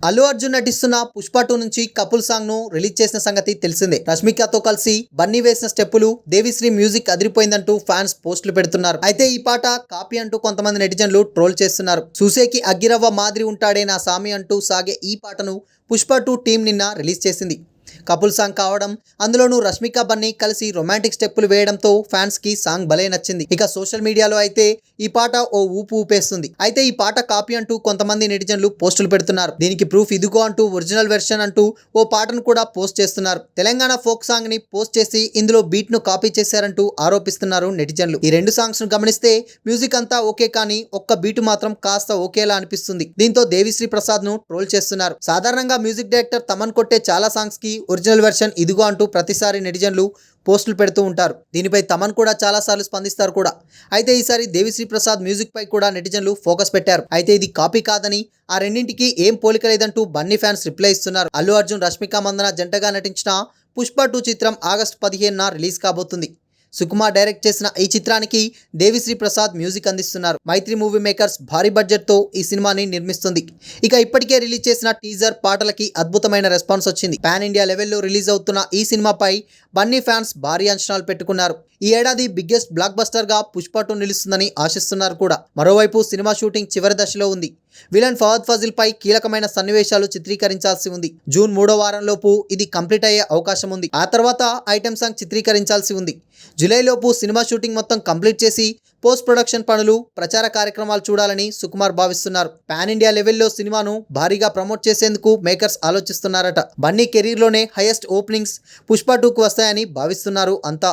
అల్లు అర్జున్ నటిస్తున్న పుష్ప 2 నుంచి couple song ను రిలీజ్ చేసిన సంగతి తెలిసిందే. రష్మికతో కలిసి బన్నీ వేసిన స్టెప్పులు, దేవిశ్రీ మ్యూజిక్ అదిరిపోయిందంటూ ఫ్యాన్స్ పోస్టులు పెడుతున్నారు. అయితే ఈ పాట కాపీ అంటూ కొంతమంది నెటిజన్లు ట్రోల్ చేస్తున్నారు. చూసేకి అగ్గిరవ్వ మాదిరి ఉంటాడే నా సామి అంటూ సాగే ఈ పాటను పుష్ప 2 టీం నిన్న రిలీజ్ చేసింది. కపుల్ సాంగ్ కావడం, అందులోనూ రష్మిక బన్నీ కలిసి రొమాంటిక్ స్టెప్పులు వేయడంతో ఫ్యాన్స్ కి సాంగ్ భలే నచ్చింది. ఇక సోషల్ మీడియాలో అయితే ఈ పాట ఓ ఊపు ఊపేస్తుంది. అయితే ఈ పాట కాపీ అంటూ కొంతమంది నెటిజన్లు పోస్టులు పెడుతున్నారు. దీనికి ప్రూఫ్ ఇదిగో అంటూ ఒరిజినల్ వెర్షన్ అంటూ ఓ పాటను కూడా పోస్ట్ చేస్తున్నారు. తెలంగాణ ఫోక్ సాంగ్ ని పోస్ట్ చేసి ఇందులో బీట్ ను కాపీ చేశారంటూ ఆరోపిస్తున్నారు నెటిజన్లు. ఈ రెండు సాంగ్స్ ను గమనిస్తే మ్యూజిక్ అంతా ఓకే, కానీ ఒక్క బీటు మాత్రం కాస్త ఓకేలా అనిపిస్తుంది. దీంతో దేవిశ్రీ ప్రసాద్ ను ట్రోల్ చేస్తున్నారు. సాధారణంగా మ్యూజిక్ డైరెక్టర్ తమన్ కొట్టే చాలా సాంగ్స్ కి ఒరిజినల్ వెర్షన్ ఇదిగో అంటూ ప్రతిసారి నెటిజన్లు పోస్టులు పెడుతూ ఉంటారు. దీనిపై తమన్ కూడా చాలాసార్లు స్పందిస్తారు కూడా. అయితే ఈసారి దేవిశ్రీ ప్రసాద్ మ్యూజిక్ పై కూడా నెటిజన్లు ఫోకస్ పెట్టారు. అయితే ఇది కాపీ కాదని, ఆ రెండింటికి ఏం పోలిక లేదంటూ బన్నీ ఫ్యాన్స్ రిప్లై ఇస్తున్నారు. అల్లు అర్జున్, రష్మిక మందన జంటగా నటించిన పుష్ప 2 చిత్రం ఆగస్టు 15న రిలీజ్ కాబోతుంది. సుకుమార్ డైరెక్ట్ చేసిన ఈ చిత్రానికి దేవిశ్రీ ప్రసాద్ మ్యూజిక్ అందిస్తున్నారు. మైత్రి మూవీ మేకర్స్ భారీ బడ్జెట్తో ఈ సినిమాని నిర్మిస్తుంది. ఇక ఇప్పటికే రిలీజ్ చేసిన టీజర్ పాటలకి అద్భుతమైన రెస్పాన్స్ వచ్చింది. పాన్ ఇండియా లెవెల్లో రిలీజ్ అవుతున్న ఈ సినిమాపై బన్నీ ఫ్యాన్స్ భారీ అంచనాలు పెట్టుకున్నారు. ఈ ఏడాది బిగ్గెస్ట్ బ్లాక్ బస్టర్ గా పుష్ప 2 నిలుస్తుందని ఆశిస్తున్నారు కూడా. మరోవైపు సినిమా షూటింగ్ చివరి దశలో ఉంది. విలన్ ఫహద్ ఫాజిల్ పై కీలకమైన సన్నివేశాలు చిత్రీకరించాల్సి ఉంది. జూన్ 3వ వారంలోపు ఇది కంప్లీట్ అయ్యే అవకాశం ఉంది. ఆ తర్వాత ఐటెం సాంగ్ చిత్రీకరించాల్సి ఉంది. జూలైలోపు సినిమా షూటింగ్ మొత్తం కంప్లీట్ చేసి పోస్ట్ ప్రొడక్షన్ పనులు, ప్రచార కార్యక్రమాలు చూడాలని సుకుమార్ భావిస్తున్నారు. పాన్ ఇండియా లెవెల్లో సినిమాను భారీగా ప్రమోట్ చేసేందుకు మేకర్స్ ఆలోచిస్తున్నారట. బన్నీ కెరీర్లోనే హైయెస్ట్ ఓపెనింగ్స్ పుష్ప 2కు వస్తాయని భావిస్తున్నారు అంతా.